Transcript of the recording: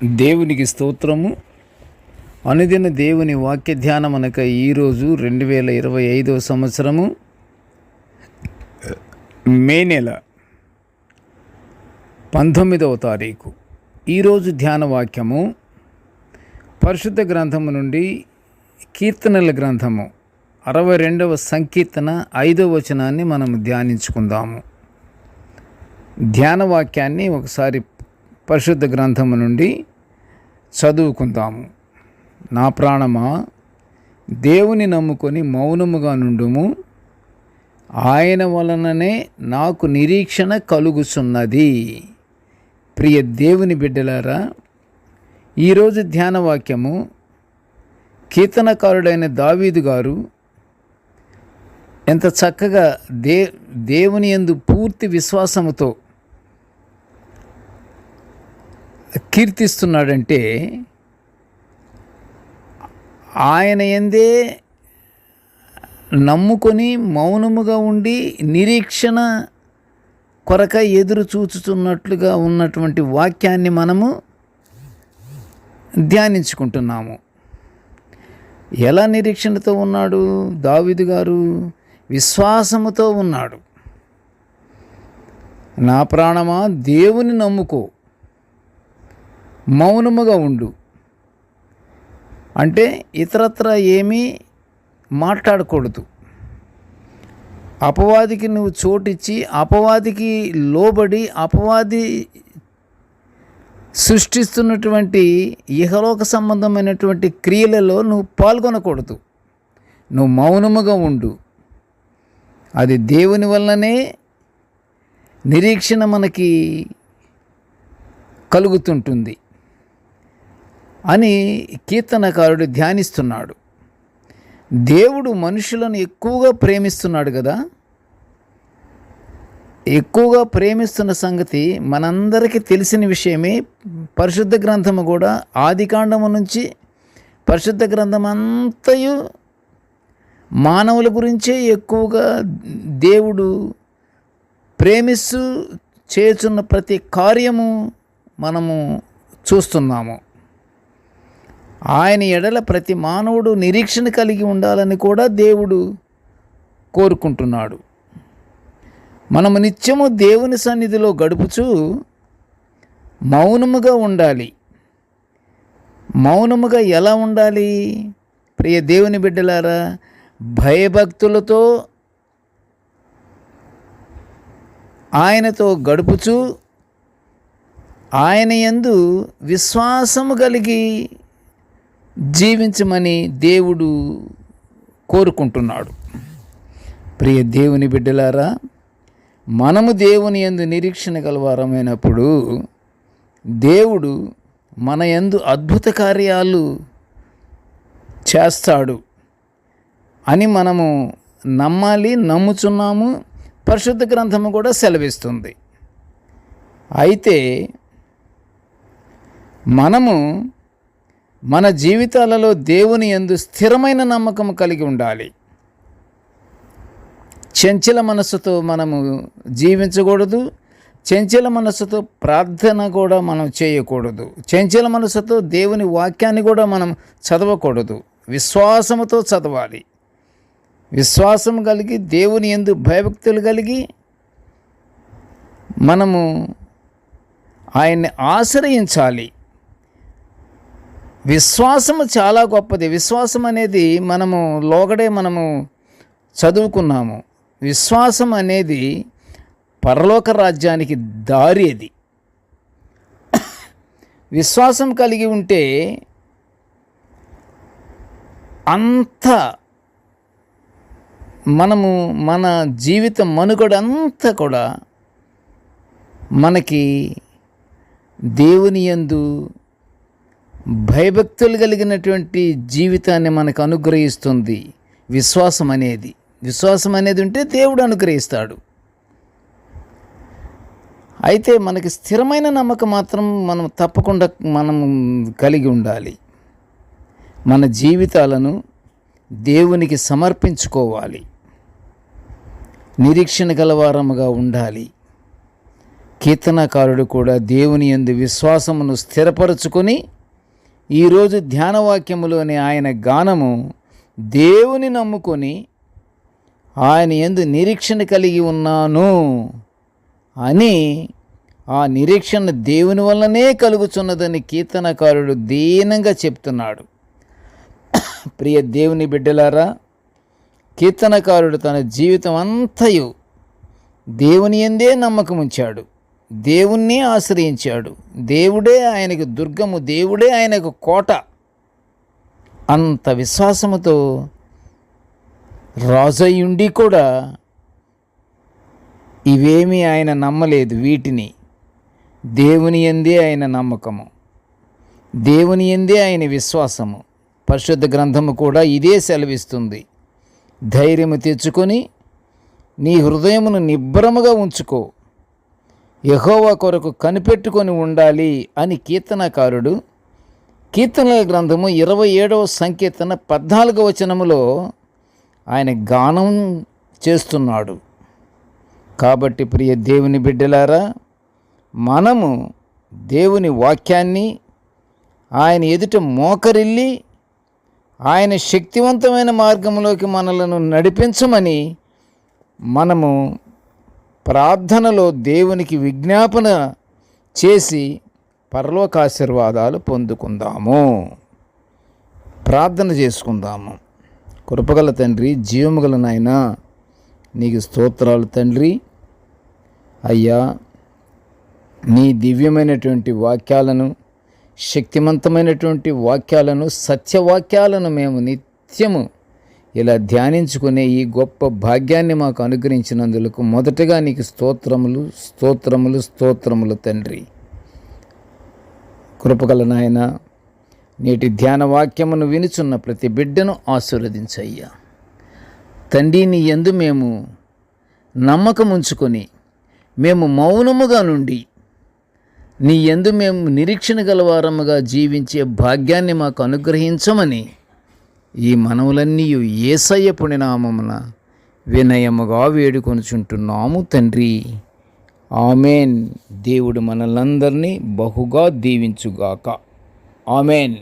దేవునికి స్తోత్రము. అనుదిన దేవుని వాక్య ధ్యానం అనక ఈరోజు 2025 సంవత్సరము మే నెల 19వ తారీఖు. ఈరోజు ధ్యాన వాక్యము పరిశుద్ధ గ్రంథము నుండి కీర్తనల గ్రంథము 62వ సంకీర్తన 5వ వచనాన్ని మనం ధ్యానించుకుందాము. ధ్యాన వాక్యాన్ని ఒకసారి పరిశుద్ధ గ్రంథము నుండి చదువుకుందాము. నా ప్రాణమా, దేవుని నమ్ముకొని మౌనముగా నుండుము, ఆయన వలననే నాకు నిరీక్షణ కలుగుచున్నది. ప్రియ దేవుని బిడ్డలారా, ఈరోజు ధ్యాన వాక్యము కీర్తనకారుడైన దావీదు గారు ఎంత చక్కగా దేవుని యందు పూర్తి విశ్వాసముతో కీర్తిస్తున్నాడంటే, ఆయన యందే నమ్ముకొని మౌనముగా ఉండి నిరీక్షణ కొరకై ఎదురు చూచుతున్నట్లుగా ఉన్నటువంటి వాక్యాన్ని మనము ధ్యానించుకుంటున్నాము. ఎలా నిరీక్షణతో ఉన్నాడు దావీదు గారు? విశ్వాసముతో ఉన్నాడు. నా ప్రాణమా, దేవుని నమ్ముకో, మౌనముగా ఉండు. అంటే ఇతరత్ర ఏమీ మాట్లాడకూడదు. అపవాదికి నువ్వు చోటిచ్చి, అపవాదికి లోబడి, అపవాది సృష్టిస్తున్నటువంటి ఇహలోక సంబంధమైనటువంటి క్రియలలో నువ్వు పాల్గొనకూడదు. నువ్వు మౌనముగా ఉండు. అది దేవుని వల్లనే నిరీక్షణ మనకి కలుగుతుంటుంది అని కీర్తనకారుడు ధ్యానిస్తున్నాడు. దేవుడు మనుషులను ఎక్కువగా ప్రేమిస్తున్నాడు కదా. ఎక్కువగా ప్రేమిస్తున్న సంగతి మనందరికీ తెలిసిన విషయమే. పరిశుద్ధ గ్రంథము కూడా ఆదికాండము నుంచి పరిశుద్ధ గ్రంథం అంతయు మానవుల గురించే ఎక్కువగా దేవుడు ప్రేమిస్తూ చేస్తున్న ప్రతి కార్యము మనము చూస్తున్నాము. ఆయన ఎడల ప్రతి మానవుడు నిరీక్షణ కలిగి ఉండాలని కూడా దేవుడు కోరుకుంటున్నాడు. మనము నిత్యము దేవుని సన్నిధిలో గడుపుచూ మౌనముగా ఉండాలి. మౌనముగా ఎలా ఉండాలి? ప్రియ దేవుని బిడ్డలారా, భయభక్తులతో ఆయనతో గడుపుచూ ఆయన యందు విశ్వాసము కలిగి జీవించమని దేవుడు కోరుకుంటున్నాడు. ప్రియ దేవుని బిడ్డలారా, మనము దేవుని యందు నిరీక్షణ గలవారమైనప్పుడు దేవుడు మన యందు అద్భుత కార్యాలు చేస్తాడు అని మనము నమ్మాలి, నమ్ముచున్నాము. పరిశుద్ధ గ్రంథము కూడా సెలవిస్తుంది. అయితే మనము మన జీవితాలలో దేవుని యందు స్థిరమైన నమ్మకం కలిగి ఉండాలి. చంచల మనస్సుతో మనము జీవించకూడదు. చంచల మనస్సుతో ప్రార్థన కూడా మనం చేయకూడదు. చంచల మనస్సుతో దేవుని వాక్యాన్ని కూడా మనం చదవకూడదు. విశ్వాసముతో చదవాలి. విశ్వాసం కలిగి దేవుని యందు భయభక్తులు కలిగి మనము ఆయన్ని ఆశ్రయించాలి. విశ్వాసము చాలా గొప్పది. విశ్వాసం అనేది మనము లోగడే మనము చదువుకున్నాము. విశ్వాసం అనేది పరలోక రాజ్యానికి దారి. అది విశ్వాసం కలిగి ఉంటే అంత మనము మన జీవిత మనుగడ అంతా కూడా మనకి దేవుని యందు భయభక్తులు కలిగినటువంటి జీవితాన్ని మనకు అనుగ్రహిస్తుంది. విశ్వాసం అనేది ఉంటే దేవుడు అనుగ్రహిస్తాడు. అయితే మనకి స్థిరమైన నమ్మకం మాత్రం మనం తప్పకుండా మనం కలిగి ఉండాలి. మన జీవితాలను దేవునికి సమర్పించుకోవాలి. నిరీక్షణ గలవారముగా ఉండాలి. కీర్తనకారుడు కూడా దేవుని యందు విశ్వాసమును స్థిరపరచుకొని ఈరోజు ధ్యానవాక్యములోని ఆయన గానము దేవుని నమ్ముకొని ఆయన యందు నిరీక్షణ కలిగి ఉన్నాను అని, ఆ నిరీక్షణ దేవుని వల్లనే కలుగుచున్నదని కీర్తనకారుడు దీనంగా చెప్తున్నాడు. ప్రియ దేవుని బిడ్డలారా, కీర్తనకారుడు తన జీవితం అంతయు దేవుని యందే నమ్మకం ఉంచాడు, దేవుణ్ణి ఆశ్రయించాడు. దేవుడే ఆయనకు దుర్గము, దేవుడే ఆయనకు కోట. అంత విశ్వాసముతో రాజయ్యుండి కూడా ఇవేమీ ఆయన నమ్మలేదు. వీటిని దేవుని యందే ఆయన నమ్మకము, దేవుని యందే ఆయన విశ్వాసము. పరిశుద్ధ గ్రంథము కూడా ఇదే సెలవిస్తుంది. ధైర్యము తెచ్చుకొని నీ హృదయమును నిబ్బరముగా ఉంచుకో, యెహోవా కొరకు కనిపెట్టుకొని ఉండాలి అని కీర్తనకారుడు కీర్తనల గ్రంథము 27వ సంకీర్తన 14వ వచనములో ఆయన గానం చేస్తున్నాడు. కాబట్టి ప్రియ దేవుని బిడ్డలారా, మనము దేవుని వాక్యాన్ని ఆయన ఎదుట మోకరిల్లి ఆయన శక్తివంతమైన మార్గంలోకి మనలను నడిపించమని మనము ప్రార్థనలో దేవునికి విజ్ఞాపన చేసి పరలోకాశీర్వాదాలు పొందుకుందాము. ప్రార్థన చేసుకుందాము. కృపగల తండ్రి, జీవముగల నాయనా, నీకు స్తోత్రాలు తండ్రి. అయ్యా, నీ దివ్యమైనటువంటి వాక్యాలను, శక్తివంతమైనటువంటి వాక్యాలను, సత్యవాక్యాలను మేము నిత్యము ఇలా ధ్యానించుకునే ఈ గొప్ప భాగ్యాన్ని మాకు అనుగ్రహించినందుకు మొదటగా నీకు స్తోత్రములు స్తోత్రములు స్తోత్రములు తండ్రి. కృపగల నాయన, నేటి ధ్యాన వాక్యమును వినుచున్న ప్రతి బిడ్డను ఆశీర్వదించయ్యా తండ్రి. నీ యందు మేము నమ్మకం ఉంచుకొని మేము మౌనముగా నుండి నీ యందు మేము నిరీక్షణ గలవారముగా జీవించే భాగ్యాన్ని మాకు అనుగ్రహించమని ఈ మనవులన్నీ యేసయ్య పుణ్యనామమున వినయముగా వేడుకొనుచుంటున్నాము తండ్రి. ఆమెన్. దేవుడు మనలందరినీ బహుగా దీవించుగాక. ఆమెన్.